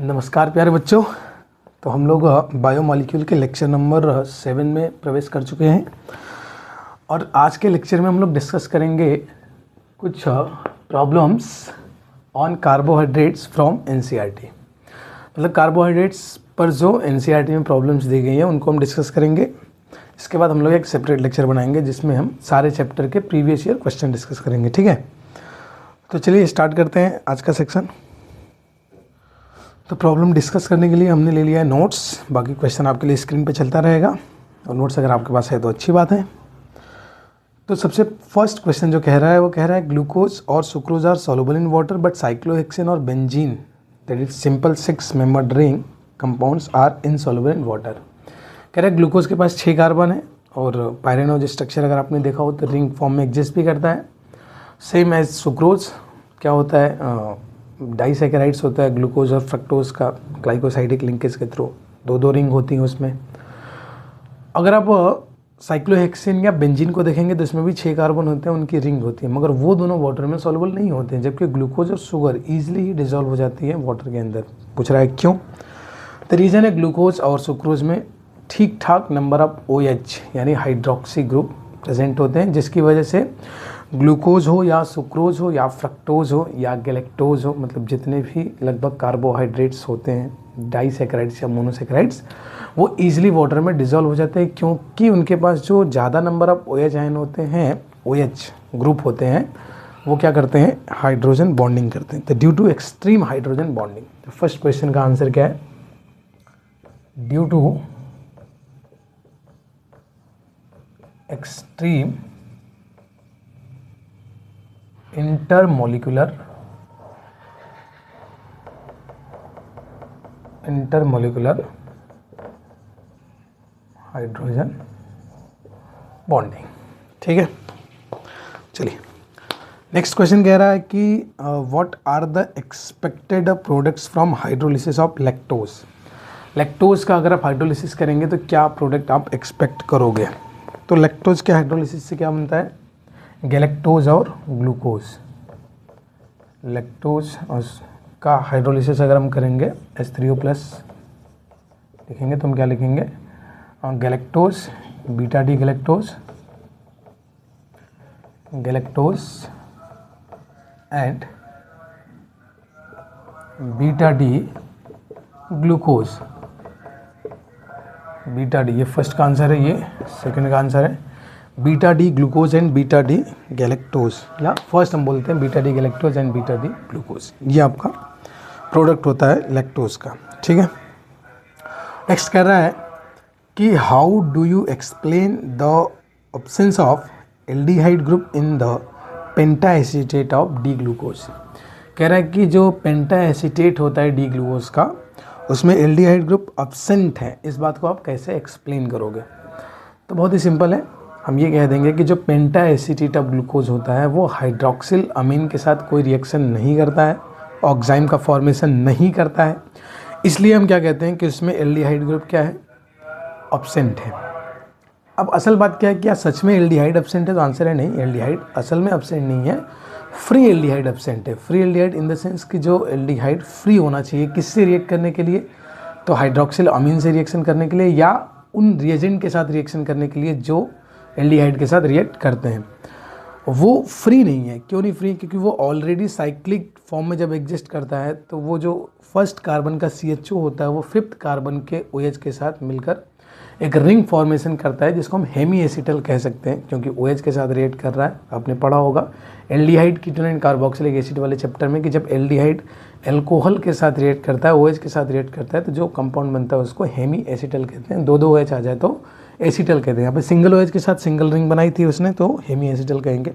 नमस्कार प्यारे बच्चों। तो हम लोग बायोमॉलिक्यूल के लेक्चर नंबर 7 में प्रवेश कर चुके हैं और आज के लेक्चर में हम लोग डिस्कस करेंगे कुछ problems on carbohydrates from NCERT. मतलब कार्बोहाइड्रेट्स पर जो एनसीईआरटी में प्रॉब्लम्स दी गई हैं उनको हम डिस्कस करेंगे। इसके बाद हम लोग एक सेपरेट लेक्चर बनाएंगे जिसमें हम सारे चैप्टर के प्रीवियस ईयर क्वेश्चन डिस्कस करेंगे। ठीक है, तो चलिए स्टार्ट करते हैं आज का सेक्शन। तो प्रॉब्लम डिस्कस करने के लिए हमने ले लिया है नोट्स। बाकी क्वेश्चन आपके लिए स्क्रीन पे चलता रहेगा और नोट्स अगर आपके पास है तो अच्छी बात है। तो सबसे फर्स्ट क्वेश्चन जो कह रहा है वो कह रहा है ग्लूकोज और sucrose are soluble in water but cyclohexane और benzene that is simple 6 membered ring compounds are insoluble in water. कह रहा है ग्लूकोज के पास 6 कार्बन है और पायरेनोज स्ट्रक्चर अगर आपने देखा हो तो रिंग फॉर्म में एग्जिस्ट भी करता है। सेम एज सुक्रोज क्या होता है, डाइसैकेराइड्स होता है ग्लूकोज और फ्रक्टोज का ग्लाइकोसाइडिक लिंकेज के थ्रू दो रिंग होती हैं उसमें। अगर आप साइक्लोहेक्सेन या बेंजीन को देखेंगे तो इसमें भी 6 कार्बन होते हैं, उनकी रिंग होती है, मगर वो दोनों वाटर में सॉल्युबल नहीं होते हैं, जबकि ग्लूकोज और शुगर ईजिली ही डिजॉल्व हो जाती है वाटर के अंदर। पूछ रहा है क्यों। द रीज़न है ग्लूकोज और सुक्रोज में ठीक ठाक नंबर ऑफ OH यानी हाइड्रोक्सी ग्रुप प्रेजेंट होते हैं, जिसकी वजह से ग्लूकोज हो या सुक्रोज हो या फ्रक्टोज हो या गैलेक्टोज हो, मतलब जितने भी लगभग कार्बोहाइड्रेट्स होते हैं डाइसैकेराइड्स या मोनोसैकेराइड्स, वो ईजिली वाटर में डिजॉल्व हो जाते हैं, क्योंकि उनके पास जो ज़्यादा नंबर ऑफ OH आयन होते हैं, OH ग्रुप होते हैं, वो क्या करते हैं, हाइड्रोजन बॉन्डिंग करते हैं। तो due to extreme hydrogen bonding. तो फर्स्ट क्वेश्चन का आंसर क्या है, due to extreme intermolecular hydrogen bonding. ठीक है, चलिए नेक्स्ट क्वेश्चन कह रहा है कि what are the expected products from hydrolysis of lactose. Lactose का अगर आप हाइड्रोलिसिस करेंगे तो क्या प्रोडक्ट आप एक्सपेक्ट करोगे। तो लैक्टोज के हाइड्रोलिसिस से क्या बनता है, गैलेक्टोज और ग्लूकोज। लैक्टोज का हाइड्रोलिसिस अगर हम करेंगे H3O+ लिखेंगे तो हम क्या लिखेंगे, galactose beta D galactose and beta D glucose. Beta D, ये फर्स्ट का आंसर है, ये सेकंड का आंसर है। Beta D glucose and beta D galactose, या फर्स्ट हम बोलते हैं beta D galactose and beta D glucose, ये आपका प्रोडक्ट होता है लैक्टोज का। ठीक है, नेक्स्ट कह रहा है कि how do you explain the absence of aldehyde group in the penta acetate of D glucose. कह रहा है कि जो पेंटा एसीटेट होता है डी ग्लूकोज का, उसमें एल्डिहाइड ग्रुप अब्सेंट है, इस बात को आप कैसे एक्सप्लेन करोगे। तो बहुत ही सिंपल है, हम ये कह देंगे कि जो पेंटा एसीटेट ऑफ ग्लूकोज होता है वो हाइड्रोक्सिल अमीन के साथ कोई रिएक्शन नहीं करता है, ऑक्साइम का फॉर्मेशन नहीं करता है, इसलिए हम क्या कहते हैं कि उसमें एल्डिहाइड ग्रुप क्या है, अब्सेंट है। अब असल बात क्या है, क्या सच में एल्डिहाइड अब्सेंट है, तो आंसर है नहीं, एल्डिहाइड असल में अब्सेंट नहीं है, फ्री एल्डिहाइड अब्सेंट है। Free aldehyde in the sense कि जो एल्डिहाइड फ्री होना चाहिए किससे रिएक्ट करने के लिए, तो हाइड्रोक्सिल अमीन से रिएक्शन करने के लिए या उन रिएजेंट के साथ रिएक्शन करने के लिए जो एल्डिहाइड के साथ रिएक्ट करते हैं, वो फ्री नहीं है। क्यों नहीं फ्री, क्योंकि वो ऑलरेडी साइक्लिक फॉर्म में जब एग्जिस्ट करता है तो वो जो फर्स्ट कार्बन का CHO होता है वो 5th कार्बन के OH के साथ मिलकर एक रिंग फॉर्मेशन करता है, जिसको हम हेमी एसिटल कह सकते हैं, क्योंकि OH के साथ रिएक्ट कर रहा है। आपने पढ़ा होगा aldehyde ketone and carboxylic acid वाले चैप्टर में कि जब एल्डिहाइड अल्कोहल के साथ रिएक्ट करता है, OH के साथ रिएक्ट करता है, तो जो कंपाउंड बनता है उसको हेमी एसिटल कहते हैं। 2 OH आ जाए तो एसिटल कहते हैं। यहाँ पे सिंगल OH के साथ सिंगल रिंग बनाई थी उसने, तो हेमी एसिटल कहेंगे।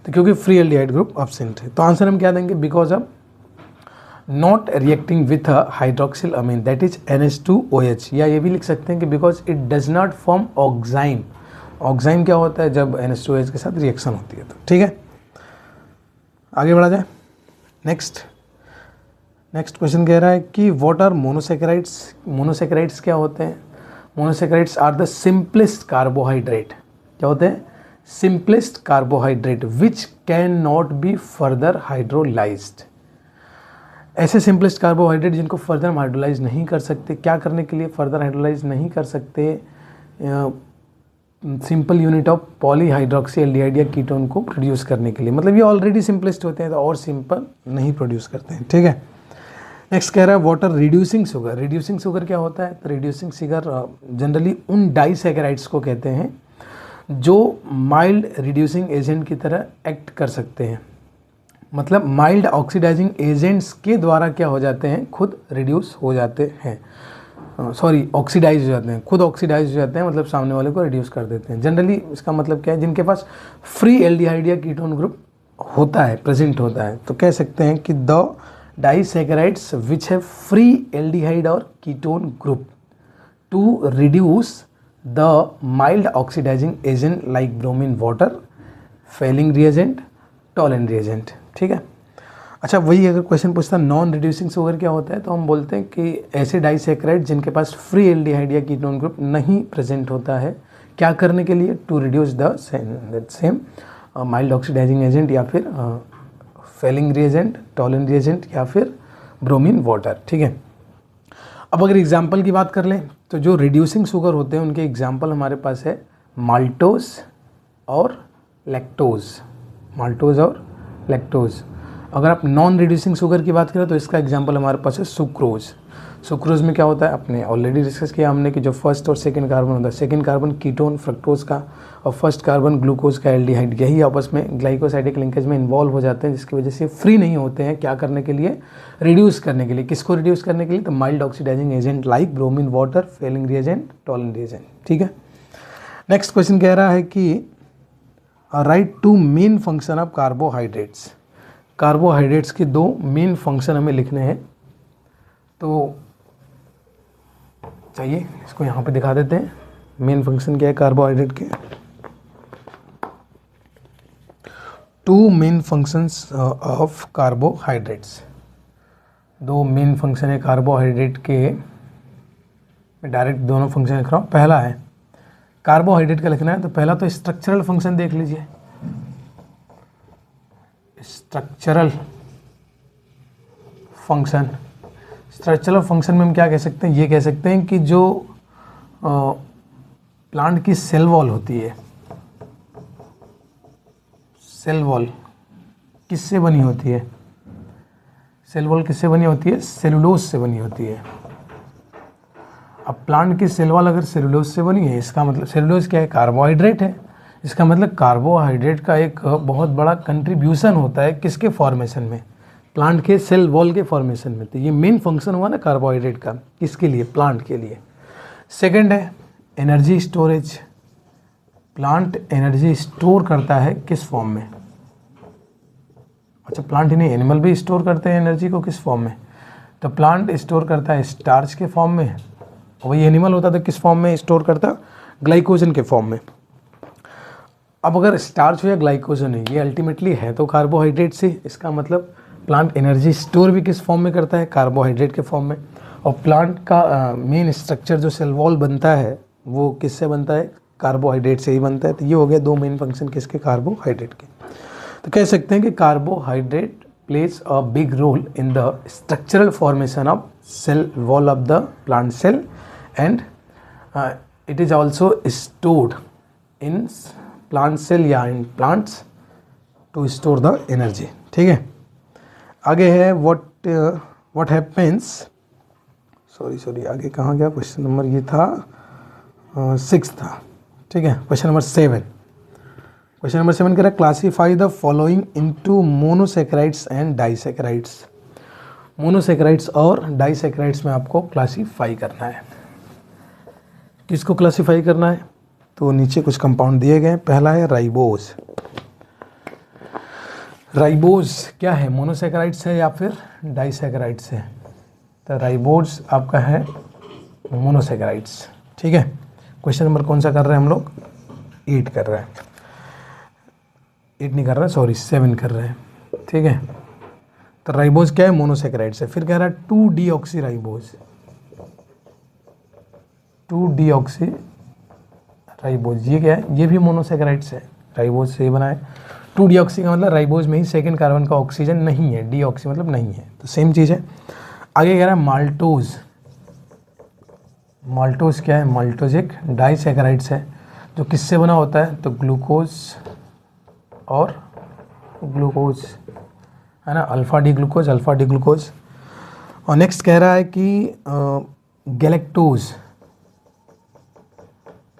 तो क्योंकि फ्री एल्डिहाइड ग्रुप अब्सेंट है, तो आंसर हम क्या देंगे, because of not reacting with hydroxyl amine that is NH2OH, या ये भी लिख सकते हैं कि because it does not form oxime. Oxime क्या होता है, जब NH2OH के साथ रिएक्शन होती है। तो ठीक है, आगे बढ़ा जाए। नेक्स्ट क्वेश्चन कह रहा है कि व्हाट आर मोनोसैकेराइड्स। मोनोसैकेराइड्स क्या होते हैं, monosaccharides are the simplest carbohydrate. क्या होते हैं, simplest carbohydrate which can not be further hydrolysed. ऐसे सिंपलेस्ट कार्बोहाइड्रेट जिनको फर्दर हम हाइड्रोलाइज नहीं कर सकते, क्या करने के लिए फर्दर हाइड्रोलाइज नहीं कर सकते, simple unit of polyhydroxy aldehyde या कीटोन को प्रोड्यूस करने के लिए, मतलब ये ऑलरेडी सिंपलेस्ट होते हैं तो और सिंपल नहीं प्रोड्यूस करते हैं, ठीक है। नेक्स्ट कह रहा है water reducing sugar. Reducing sugar क्या होता है? तो रिड्यूसिंग शुगर जनरली उन डाइसैकेराइड्स को कहते हैं जो माइल्ड रिड्यूसिंग एजेंट की तरह एक्ट कर सकते हैं, मतलब माइल्ड ऑक्सीडाइजिंग एजेंट्स के द्वारा क्या हो जाते हैं, खुद रिड्यूस हो जाते हैं, ऑक्सीडाइज हो जाते हैं, खुद ऑक्सीडाइज हो जाते हैं, मतलब सामने वाले को रिड्यूस कर देते हैं। जनरली इसका मतलब क्या है, जिनके पास फ्री एल्डिहाइड या कीटोन ग्रुप होता है, प्रेजेंट होता है, तो कह सकते हैं कि the disaccharides which have free aldehyde और ketone group to reduce the mild oxidising agent like bromine water, Fehling reagent, Tollen reagent, ठीक है। अच्छा, वही अगर क्वेश्चन पूछता नॉन रिड्यूसिंग शुगर क्या होता है, तो हम बोलते हैं कि ऐसे डाइसैकेराइड जिनके पास फ्री एल्डिहाइड या कीटोन ग्रुप नहीं प्रेजेंट होता है, क्या करने के लिए, to reduce the same mild oxidising agent या फिर फेलिंग रिएजेंट, टॉलन रिएजेंट या फिर ब्रोमीन वाटर, ठीक है। अब अगर एग्जाम्पल की बात कर लें तो जो रिड्यूसिंग शुगर होते हैं उनके एग्जाम्पल हमारे पास है माल्टोज और लैक्टोज, माल्टोज और लैक्टोज। अगर आप नॉन रिड्यूसिंग शुगर की बात करें तो इसका एग्जांपल हमारे पास है सुक्रोज। सुक्रोज में क्या होता है, अपने ऑलरेडी डिस्कस किया हमने कि जो फर्स्ट और सेकंड कार्बन होता है, सेकंड कार्बन कीटोन फ्रक्टोज का और फर्स्ट कार्बन ग्लूकोज का एल्डिहाइड, यही आपस में ग्लाइकोसाइडिक लिंकेज में इन्वॉल्व हो जाते हैं, जिसकी वजह से फ्री नहीं होते हैं, क्या करने के लिए, रिड्यूस करने के लिए। किसको रिड्यूस करने के लिए, तो mild oxidising agent like bromine water, Fehling reagent, Tollen reagent, ठीक है। नेक्स्ट क्वेश्चन कह रहा है कि write two main function of carbohydrates. Carbohydrates के दो मेन फंक्शन हमें लिखने हैं, तो चाहिए इसको यहाँ पे दिखा देते हैं। मेन फंक्शन क्या है कार्बोहाइड्रेट के, two main functions of carbohydrates, दो मेन फंक्शन है कार्बोहाइड्रेट के, मैं डायरेक्ट दोनों फंक्शन लिख रहा हूँ। पहला है कार्बोहाइड्रेट का लिखना है, तो पहला तो स्ट्रक्चरल फंक्शन देख लीजिए, स्ट्रक्चरल फंक्शन। स्ट्रक्चरल फंक्शन में हम क्या कह सकते हैं, ये कह सकते हैं कि जो प्लांट की सेल वॉल होती है, सेल वॉल किससे बनी होती है, सेल वॉल किससे बनी होती है, सेलुलोज से बनी होती है। अब प्लांट की सेल वॉल अगर सेलुलोज से बनी है, इसका मतलब सेलुलोज क्या है, कार्बोहाइड्रेट है, इसका मतलब कार्बोहाइड्रेट का एक बहुत बड़ा कंट्रीब्यूशन होता है किसके फॉर्मेशन में, प्लांट के सेल वॉल के फॉर्मेशन में। तो ये मेन फंक्शन हुआ ना कार्बोहाइड्रेट का, किसके लिए, प्लांट के लिए। सेकंड है energy storage, plant energy store करता है किस फॉर्म में, अच्छा प्लांट ही नहीं एनिमल भी स्टोर करते हैं एनर्जी को, किस फॉर्म में, तो प्लांट स्टोर करता है स्टार्च के फॉर्म में, और वही एनिमल होता था किस फॉर्म में स्टोर करता, ग्लाइकोजन के फॉर्म में। अब अगर स्टार्च हो या ग्लाइकोजन है, ये अल्टीमेटली है तो कार्बोहाइड्रेट से, इसका मतलब प्लांट एनर्जी स्टोर भी किस फॉर्म में करता है, कार्बोहाइड्रेट के फॉर्म में। और प्लांट का मेन स्ट्रक्चर जो सेल वॉल बनता है वो किससे बनता है, कार्बोहाइड्रेट से ही बनता है। तो ये हो गया दो मेन फंक्शन किसके, कार्बोहाइड्रेट के। तो कह सकते हैं कि carbohydrate plays a big role in the structural formation of cell wall of the plant cell and it is also stored in plant cell या in plants to store the energy, ठीक है। आगे है व्हाट हैपेंस, सॉरी आगे कहाँ गया, question number ये था 6 था, ठीक है। क्वेश्चन नंबर 7 कह रहा है classify the following into monosaccharides and disaccharides. Monosaccharides और डाइसैकेराइड्स में आपको क्लासीफाई करना है। किसको क्लासीफाई करना है, तो नीचे कुछ कंपाउंड दिए गए। पहला है राइबोज। राइबोज क्या है, मोनोसैकेराइड्स है या फिर डाइसैकेराइड्स है, तो राइबोज आपका है मोनोसैकेराइड्स, ठीक है। क्वेश्चन नंबर कौन सा कर रहे हैं हम लोग, 8 कर रहे हैं, 8 नहीं कर रहे, सॉरी 7 कर रहे हैं, ठीक है। तो राइबोज क्या है, मोनोसैकेराइड्स है। फिर कह रहा है 2-डीऑक्सी राइबोज, 2-डीऑक्सी राइबोज ये क्या है, ये भी मोनोसैकेराइड्स है, राइबोज से ही बना है। 2 डीऑक्सी का मतलब राइबोज में ही सेकंड कार्बन का ऑक्सीजन नहीं है, डीऑक्सी मतलब नहीं है, तो सेम चीज़ है। आगे कह रहा है माल्टोज। माल्टोज क्या है? माल्टोज एक डाइसैकेराइड्स है जो किससे बना होता है? तो ग्लूकोज और ग्लूकोज, है ना, alpha D glucose, alpha D glucose. और नेक्स्ट कह रहा है कि गैलेक्टोज।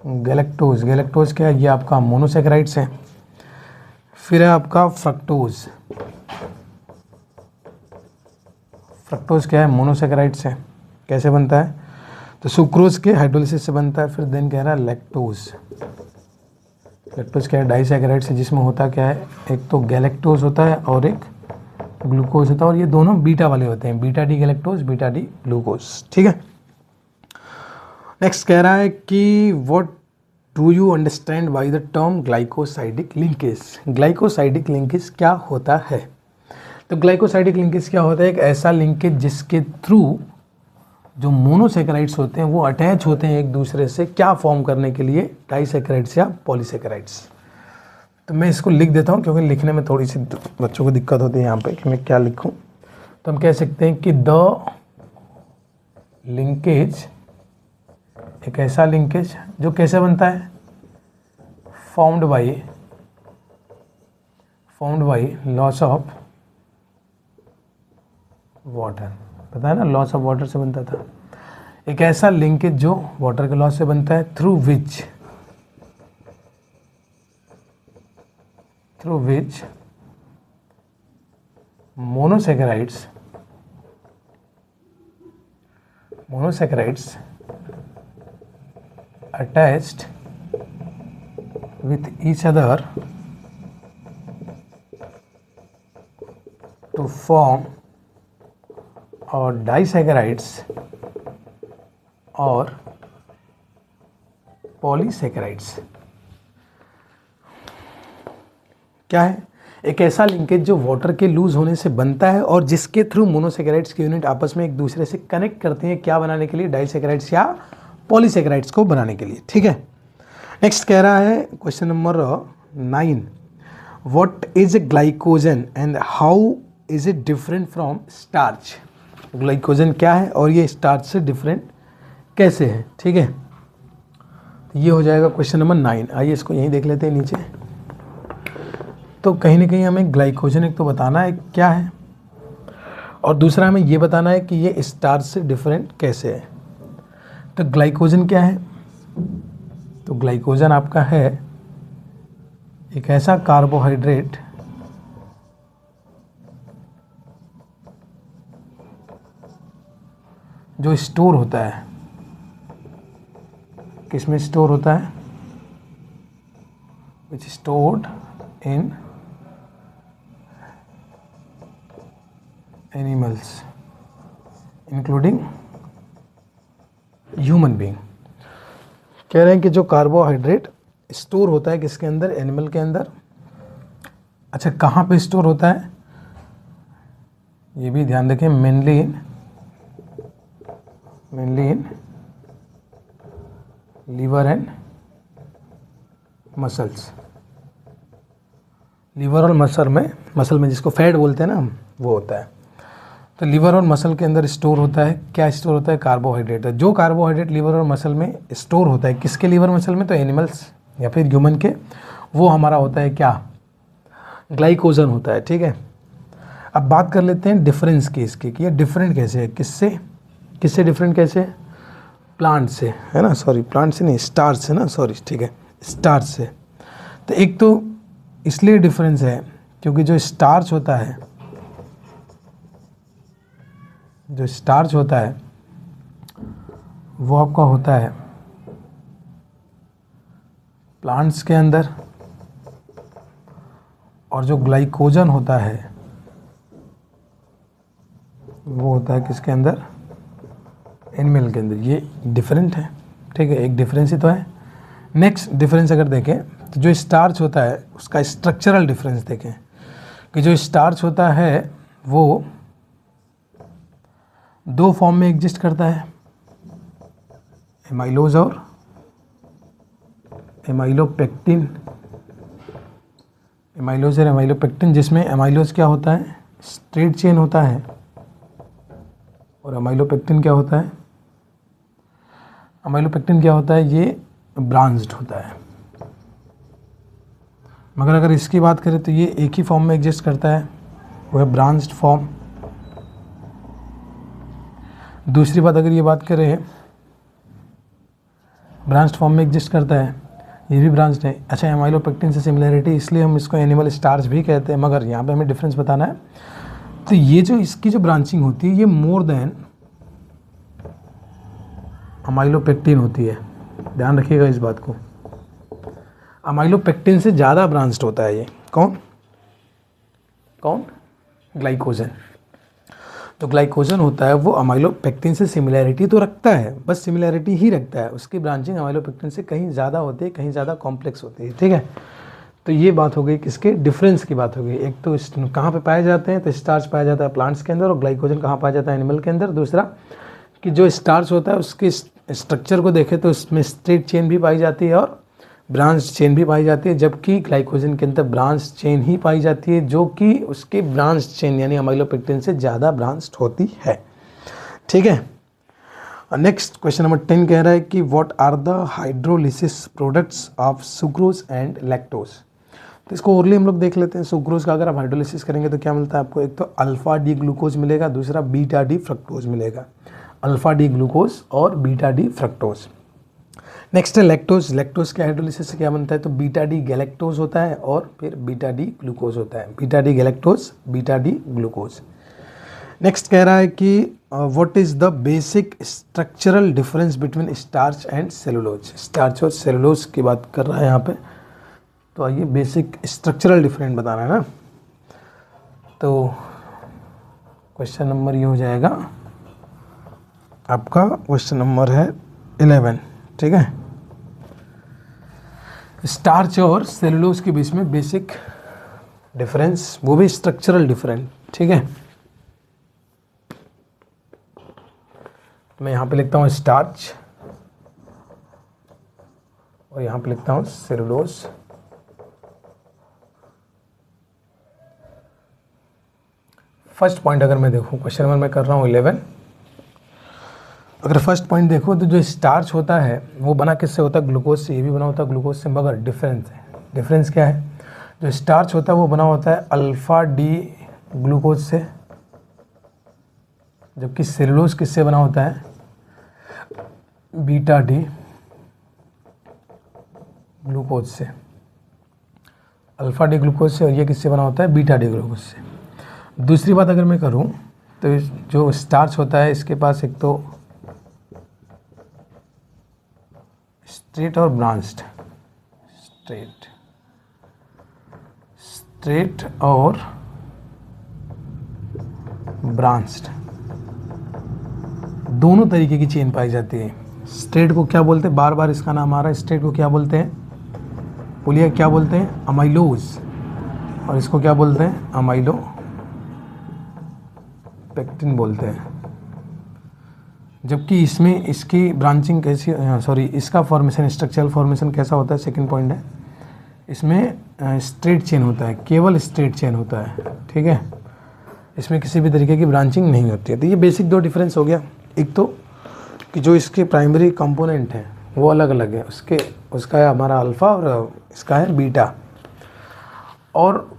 गैलेक्टोज, गैलेक्टोज क्या है? ये आपका मोनोसैकेराइड्स है। फिर है आपका फ्रक्टोज। फ्रक्टोज क्या है? मोनोसैकेराइड्स है। कैसे बनता है? तो सुक्रोज के हाइड्रोलिसिस से बनता है। फिर देन कह रहा है लैक्टोज। लैक्टोज क्या है? डाइसैकेराइड्स है, जिसमें होता क्या है? एक तो गैलेक्टोज होता है और एक ग्लूकोज होता है, और ये दोनों बीटा वाले होते हैं, beta D galactose, beta D glucose. ठीक है। नेक्स्ट कह रहा है कि what do you understand by the term glycosidic linkage. Glycosidic linkage क्या होता है? तो ग्लाइकोसाइडिक लिंकेज क्या होता है? एक ऐसा लिंकेज जिसके थ्रू जो मोनोसैकेराइड्स होते हैं वो अटैच होते हैं एक दूसरे से, क्या फॉर्म करने के लिए? डाइसैकेराइड्स या पॉलीसैकेराइड्स। तो मैं इसको लिख देता हूँ क्योंकि लिखने में थोड़ी सी बच्चों को दिक्कत होती है यहाँ पे कि मैं क्या लिखूँ। तो हम कह सकते हैं कि द लिंकेज, एक ऐसा लिंकेज जो कैसे बनता है? Formed by loss of water. पता है ना, लॉस ऑफ वाटर से बनता था। एक ऐसा लिंकेज जो वाटर के लॉस से बनता है, through which monosaccharides attached with each other to form or disaccharides और पॉलीसैकेराइड्स। क्या है? एक ऐसा लिंकेज जो वाटर के लूज होने से बनता है और जिसके थ्रू मोनोसैकेराइड्स के यूनिट आपस में एक दूसरे से कनेक्ट करते हैं, क्या बनाने के लिए? डाइसैकेराइड्स या पॉलीसैकेराइड्स को बनाने के लिए। ठीक है। नेक्स्ट कह रहा है question number 9, what is glycogen and how is it different from starch. Glycogen क्या है और ये स्टार्च से डिफरेंट कैसे है? ठीक है, ये हो जाएगा क्वेश्चन नंबर 9। आइए इसको यहीं देख लेते हैं नीचे। तो कहीं ना कहीं हमें ग्लाइकोजन एक तो बताना है क्या है, और दूसरा हमें ये बताना है कि ये स्टार्च से डिफरेंट कैसे है। तो ग्लाइकोजन क्या है? तो ग्लाइकोजन आपका है एक ऐसा कार्बोहाइड्रेट जो स्टोर होता है। किसमें स्टोर होता है? Which stored in animals including human being. कह रहे हैं कि जो कार्बोहाइड्रेट स्टोर होता है किसके अंदर? एनिमल के अंदर। अच्छा, कहाँ पे स्टोर होता है? ये भी ध्यान रखें, mainly in liver and muscles. Liver और मसल में जिसको फैट बोलते हैं ना हम, वो होता है। तो लीवर और मसल के अंदर स्टोर होता है, क्या स्टोर होता है? कार्बोहाइड्रेट। जो कार्बोहाइड्रेट लीवर और मसल में स्टोर होता है, किसके लीवर मसल में? तो एनिमल्स या फिर ह्यूमन के, वो हमारा होता है क्या? ग्लाइकोजन होता है। ठीक है। अब बात कर लेते हैं डिफरेंस की इसकी, कि ये डिफरेंट कैसे है, किससे डिफरेंट कैसे है? प्लांट से, है ना, सॉरी प्लांट से नहीं, स्टार्च से ना, सॉरी, ठीक है, स्टार्च से। तो एक तो इसलिए डिफरेंस है क्योंकि जो स्टार्च होता है वो आपका होता है प्लांट्स के अंदर, और जो ग्लाइकोजन होता है वो होता है किसके अंदर? एनिमल के अंदर। ये डिफरेंट है। ठीक है, एक डिफरेंस ही तो है। नेक्स्ट डिफरेंस अगर देखें तो जो स्टार्च होता है उसका स्ट्रक्चरल डिफरेंस देखें कि जो स्टार्च होता है वो 2 फॉर्म में एग्जिस्ट करता है, एमाइलोज और एमाइलोपेक्टिन। एमाइलोज और एमाइलोपेक्टिन, जिसमें एमाइलोज क्या होता है, स्ट्रेट चेन होता है, और एमाइलोपेक्टिन क्या होता है, एमाइलोपेक्टिन क्या होता है, ये ब्रांच्ड होता है। मगर अगर इसकी बात करें तो ये एक ही फॉर्म में एग्जिस्ट करता है, वो है ब्रांच्ड फॉर्म। दूसरी बात, अगर ये बात करें ब्रांच्ड फॉर्म में एग्जिस्ट करता है, ये भी ब्रांच्ड है। अच्छा, एमाइलोपेक्टिन से सिमिलैरिटी, इसलिए हम इसको एनिमल स्टार्च भी कहते हैं, मगर यहाँ पे हमें डिफरेंस बताना है। तो ये जो इसकी जो ब्रांचिंग होती है, ये मोर देन अमाइलोपेक्टिन होती है, ध्यान रखिएगा इस बात को। अमाइलोपेक्टिन से ज़्यादा ब्रांच्ड होता है ये। कौन कौन? ग्लाइकोजन। तो ग्लाइकोजन होता है वो अमाइलोपेक्टिन से सिमिलैरिटी तो रखता है, बस सिमिलैरिटी ही रखता है, उसकी ब्रांचिंग अमाइलोपेक्टिन से कहीं ज़्यादा होती है, कहीं ज़्यादा कॉम्प्लेक्स होती है, ठीक है। तो ये बात हो गई किसके डिफरेंस की बात हो गई। एक तो कहाँ पे पाए जाते हैं, तो स्टार्च पाया जाता है प्लांट्स के अंदर, और ग्लाइकोजन कहाँ पाया जाता है, एनिमल के अंदर। दूसरा कि जो स्टार्च होता है उसके स्ट्रक्चर को देखें तो उसमें स्ट्रेट चेन भी पाई जाती है और ब्रांच चेन भी पाई जाती है, जबकि ग्लाइकोजन के अंदर ब्रांच चेन ही पाई जाती है, जो कि उसके ब्रांच चेन यानी अमाइलोपेक्टिन से ज़्यादा ब्रांच्ड होती है, ठीक है। नेक्स्ट क्वेश्चन नंबर 10 कह रहा है कि what are the hydrolysis products of sucrose and lactose. तो इसको ओरली हम लोग देख लेते हैं। सुक्रोज का अगर आप हाइड्रोलिसिस करेंगे तो क्या मिलता है आपको, एक तो अल्फा डी ग्लूकोज मिलेगा, दूसरा बीटा डी फ्रक्टोज मिलेगा। अल्फा डी ग्लूकोज और बीटा डी फ्रक्टोज। नेक्स्ट है लैक्टोज। लैक्टोज के हाइड्रोलिसिस से क्या बनता है, तो बीटा डी गैलेक्टोज होता है और फिर बीटा डी ग्लूकोज होता है। Beta D galactose, beta D glucose. Next कह रहा है कि what is the basic structural difference between starch and cellulose. Starch और सेलुलोज की बात कर रहा है यहाँ पे, तो आइए बेसिक स्ट्रक्चरल डिफरेंस बताना है ना। तो क्वेश्चन नंबर ये हो जाएगा आपका, क्वेश्चन नंबर है 11, ठीक है। स्टार्च और सेलुलोज के बीच में बेसिक डिफरेंस, वो भी स्ट्रक्चरल डिफरेंस, ठीक है। मैं यहाँ पे लिखता हूँ स्टार्च और यहाँ पे लिखता हूँ सेलुलोज। फर्स्ट पॉइंट अगर मैं देखूँ, क्वेश्चन नंबर मैं कर रहा हूँ 11। अगर फर्स्ट पॉइंट देखो तो जो स्टार्च होता है वो बना किससे होता है, ग्लूकोज से। ये भी बना होता है ग्लूकोज से, मगर डिफरेंस है। डिफरेंस क्या है, जो स्टार्च होता है वो बना होता है अल्फा डी ग्लूकोज से, जबकि सेलुलोज किससे बना होता है, बीटा डी ग्लूकोज से। अल्फा डी ग्लूकोज से, और ये किससे बना होता है, बीटा डी ग्लूकोज से। दूसरी बात अगर मैं करूं तो जो स्टार्च होता है इसके पास एक तो स्ट्रेट और ब्रांच्ड, स्ट्रेट और ब्रांच्ड दोनों तरीके की चेन पाई जाती है। स्ट्रेट को क्या बोलते हैं, बार बार इसका नाम आ रहा है, स्ट्रेट को क्या बोलते हैं, बोलिए क्या बोलते हैं, अमाइलोज, और इसको क्या बोलते हैं, अमाइलोपेक्टिन बोलते हैं। जबकि इसमें इसकी ब्रांचिंग कैसी, सॉरी इसका फॉर्मेशन, स्ट्रक्चरल फॉर्मेशन कैसा होता है, सेकंड पॉइंट है, इसमें स्ट्रेट चेन होता है, केवल स्ट्रेट चेन होता है, ठीक है। इसमें किसी भी तरीके की ब्रांचिंग नहीं होती है। तो ये बेसिक दो डिफरेंस हो गया। एक तो कि जो इसके प्राइमरी कंपोनेंट हैं वो अलग अलग है, उसका है हमारा अल्फ़ा और इसका है बीटा, और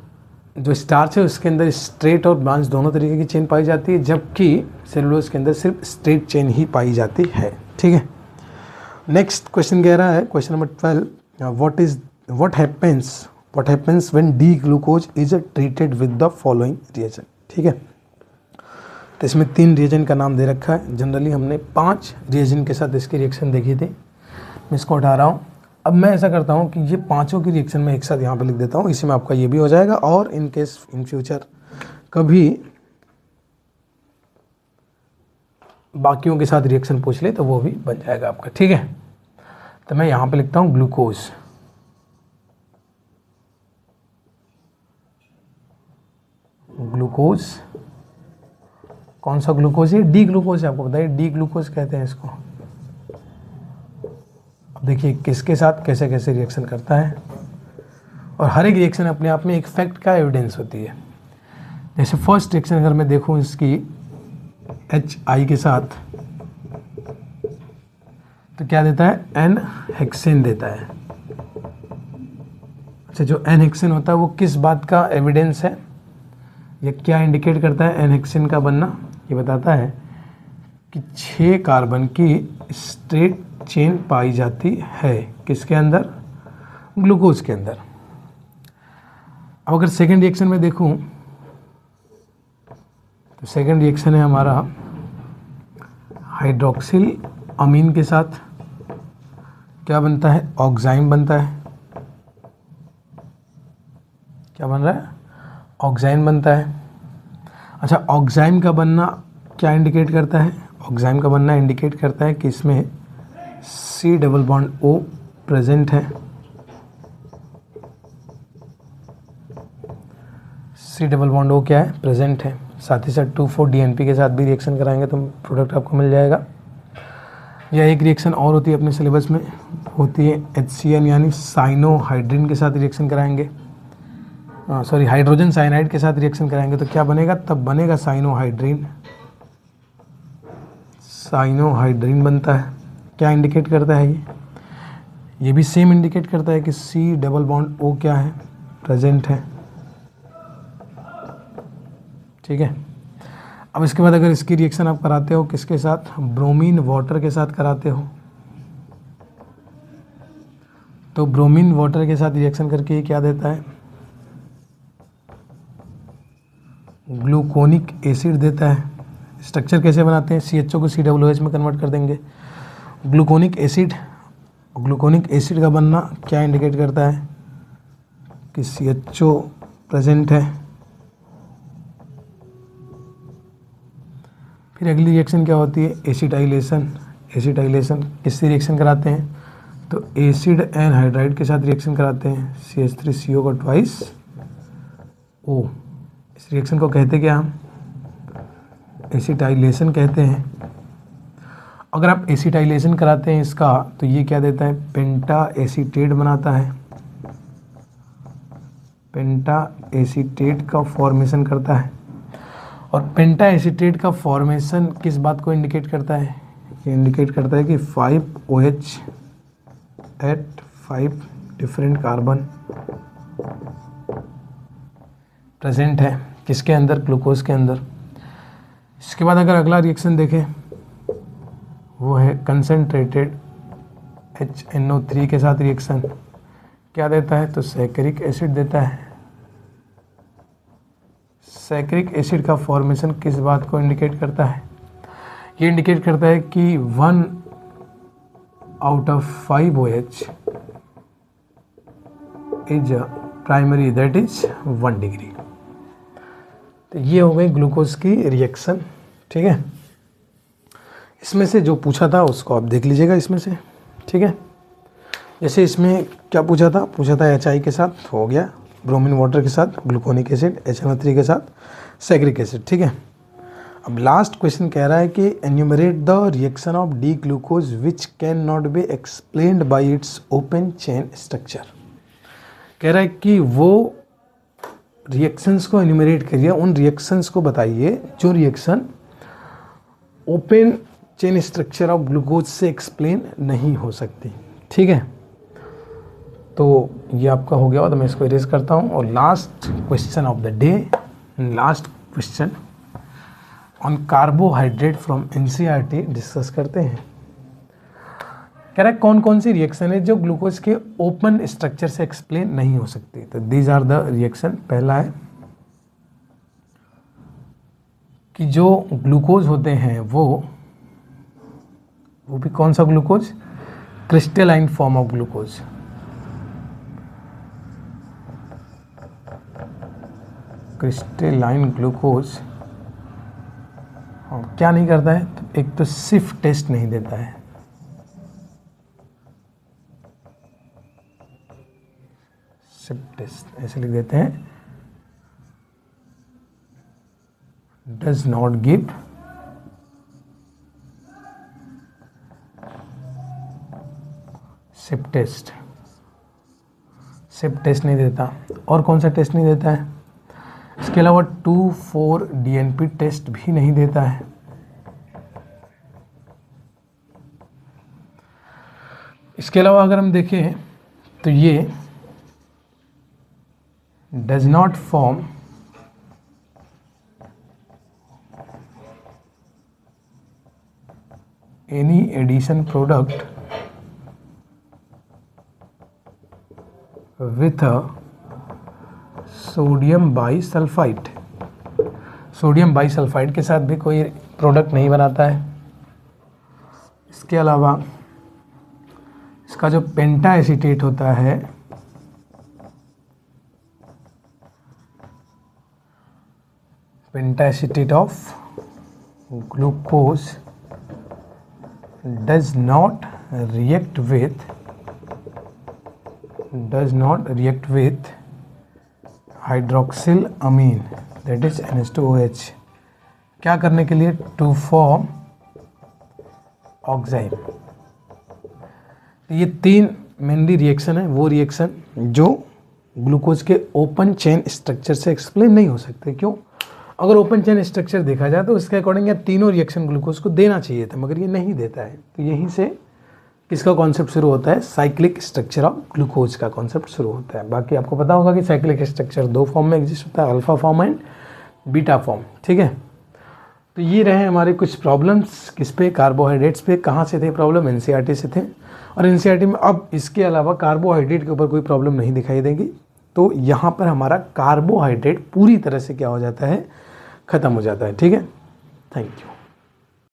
जो स्टार्च है उसके अंदर स्ट्रेट और ब्रांच दोनों तरीके की चेन पाई जाती है, जबकि सेलुलोज के अंदर सिर्फ स्ट्रेट चेन ही पाई जाती है, ठीक है। नेक्स्ट क्वेश्चन कह रहा है, question number 12, what happens when D glucose is treated with the following reagent, ठीक है। तो इसमें 3 रिएजेंट का नाम दे रखा है। जनरली हमने 5 रिएजेंट के साथ इसकी रिएक्शन देखी थी। मैं इसको हटा रहा हूँ। अब मैं ऐसा करता हूँ कि ये पांचों की रिएक्शन में एक साथ यहाँ पे लिख देता हूँ, इसी में आपका ये भी हो जाएगा, और इन केस इन फ्यूचर कभी बाकियों के साथ रिएक्शन पूछ ले तो वो भी बन जाएगा आपका, ठीक है। तो मैं यहाँ पे लिखता हूँ ग्लूकोज, ग्लूकोज कौन सा ग्लूकोज है, डी ग्लूकोज है, आपको बताइए डी ग्लूकोज कहते हैं इसको। अब देखिए किसके साथ कैसे कैसे रिएक्शन करता है, और हर एक रिएक्शन अपने आप में एक फैक्ट का एविडेंस होती है। जैसे फर्स्ट रिएक्शन अगर मैं देखूं इसकी HI के साथ, तो क्या देता है, एन हेक्सेन देता है। अच्छा, जो एन हेक्सेन होता है वो किस बात का एविडेंस है, या क्या इंडिकेट करता है एन हेक्सेन का बनना? ये बताता है कि 6 कार्बन की स्ट्रेट चेन पाई जाती है किसके अंदर, ग्लूकोज के अंदर। अब अगर सेकेंड रिएक्शन में देखूं, तो सेकेंड रिएक्शन है हमारा हाइड्रोक्सिल अमीन के साथ क्या बनता है, ऑक्साइम बनता है। क्या बन रहा है, ऑक्साइम बनता है। अच्छा, ऑक्साइम का बनना क्या इंडिकेट करता है, ऑक्साइम का बनना इंडिकेट करता है कि इसमें C double bond O present है। C डबल बॉन्ड O क्या है, प्रेजेंट है। साथ ही साथ 2,4-DNP के साथ भी रिएक्शन कराएंगे तो प्रोडक्ट आपको मिल जाएगा। या एक रिएक्शन और होती है अपने सिलेबस में, होती है HCN यानी साइनोहाइड्रिन के साथ रिएक्शन कराएंगे, सॉरी हाइड्रोजन साइनाइड के साथ रिएक्शन कराएंगे तो क्या बनेगा, तब बनेगा साइनोहाइड्रिन। साइनोहाइड्रिन बनता है। क्या इंडिकेट करता है ये भी सेम इंडिकेट करता है कि C डबल बॉन्ड O क्या है, प्रेजेंट है। ठीक है। अब इसके बाद अगर इसकी रिएक्शन आप कराते हो किसके साथ, ब्रोमीन वाटर के साथ कराते हो, तो ब्रोमीन वाटर के साथ रिएक्शन करके ये क्या देता है, ग्लूकोनिक एसिड देता है। स्ट्रक्चर कैसे बनाते हैं, CHO को COOH में कन्वर्ट कर देंगे। ग्लूकोनिक एसिड, ग्लूकोनिक एसिड का बनना क्या इंडिकेट करता है कि CHO प्रेजेंट है। फिर अगली रिएक्शन क्या होती है, एसिटाइलेशन। एसिटाइलेशन किससे रिएक्शन कराते हैं, तो एसिड एनहाइड्राइड के साथ रिएक्शन कराते हैं, CH3CO का ट्वाइस O। इस रिएक्शन को कहते क्या हम, एसिटाइलेशन कहते हैं। अगर आप एसिटाइलेशन कराते हैं इसका तो ये क्या देता है, पेंटा एसीटेट बनाता है। पेंटा एसीटेट का फॉर्मेशन करता है। और पेंटा एसीटेट का फॉर्मेशन किस बात को इंडिकेट करता है, ये इंडिकेट करता है कि 5OH eight 5 different carbon present है किसके अंदर, ग्लूकोज के अंदर। इसके बाद अगर अगला रिएक्शन देखें वो है कंसनट्रेटेड HNO3 के साथ रिएक्शन, क्या देता है, तो सैकरिक एसिड देता है। सैकरिक एसिड का फॉर्मेशन किस बात को इंडिकेट करता है, ये इंडिकेट करता है कि 1 out of 5OH is primary, that is 1 degree. तो ये हो गई ग्लूकोज की रिएक्शन। ठीक है, इसमें से जो पूछा था उसको आप देख लीजिएगा इसमें से। ठीक है, जैसे इसमें क्या पूछा था HI के साथ हो गया, ब्रोमीन वाटर के साथ ग्लूकोनिक एसिड, HNO3 के साथ सैकरिक एसिड। ठीक है, अब लास्ट क्वेश्चन कह रहा है कि enumerate the reaction of D glucose which can not be explained bye it's open chain structure. कह रहा है कि वो रिएक्शंस को एन्यूमरेट करिए, उन रिएक्शंस को बताइए जो reaction open chain structure of glucose से एक्सप्लेन नहीं हो सकती। ठीक है, तो ये आपका हो गया और तो मैं इसको इरेज करता हूँ। और last question of the day, last question on carbohydrate from NCERT discuss करते हैं। कह रहा है कौन कौन सी रिएक्शन है जो ग्लूकोज के ओपन स्ट्रक्चर से एक्सप्लेन नहीं हो सकती। तो दीज आर द रिएक्शन। पहला है कि जो ग्लूकोज होते हैं वो भी कौन सा glucose, crystalline form of glucose. Crystalline glucose क्या नहीं करता है, तो एक तो सिफ टेस्ट नहीं देता है, सिफ टेस्ट ऐसे लिख देते हैं, डज नॉट गिव सिफ सिर्फ टेस्ट नहीं देता, और कौन सा टेस्ट नहीं देता है, इसके अलावा 2,4-DNP टेस्ट भी नहीं देता है। इसके अलावा अगर हम देखें तो ये does not form any addition product with a sodium bisulphite. Sodium bisulphite के साथ भी कोई प्रोडक्ट नहीं बनाता है। इसके अलावा इसका जो पेंटा एसीटेट होता है, penta acetate of glucose does not react with hydroxylamine, that is NH2OH। क्या करने के लिए, टू फॉर्म ऑक्साइड। ये 3 मेनली रिएक्शन है, वो रिएक्शन जो ग्लूकोज के ओपन चेन स्ट्रक्चर से एक्सप्लेन नहीं हो सकते। क्यों? अगर ओपन चेन स्ट्रक्चर देखा जाए तो इसके अकॉर्डिंग ये तीनों रिएक्शन ग्लूकोज को देना चाहिए था, मगर ये नहीं देता है। तो यहीं से किसका कॉन्सेप्ट शुरू होता है, साइक्लिक स्ट्रक्चर ऑफ ग्लूकोज का कॉन्सेप्ट शुरू होता है। बाकी आपको पता होगा कि साइक्लिक स्ट्रक्चर 2 फॉर्म में एग्जिस्ट होता है, alpha form and beta form. ठीक है, तो ये रहे हमारे कुछ प्रॉब्लम्स, किस पे, कार्बोहाइड्रेट्स पे। कहाँ से थे प्रॉब्लम, एनसीईआरटी से थे। और एनसीईआरटी में अब इसके अलावा कार्बोहाइड्रेट के ऊपर कोई प्रॉब्लम नहीं दिखाई देगी। तो यहाँ पर हमारा कार्बोहाइड्रेट पूरी तरह से क्या हो जाता है, ख़त्म हो जाता है। ठीक है, थैंक यू।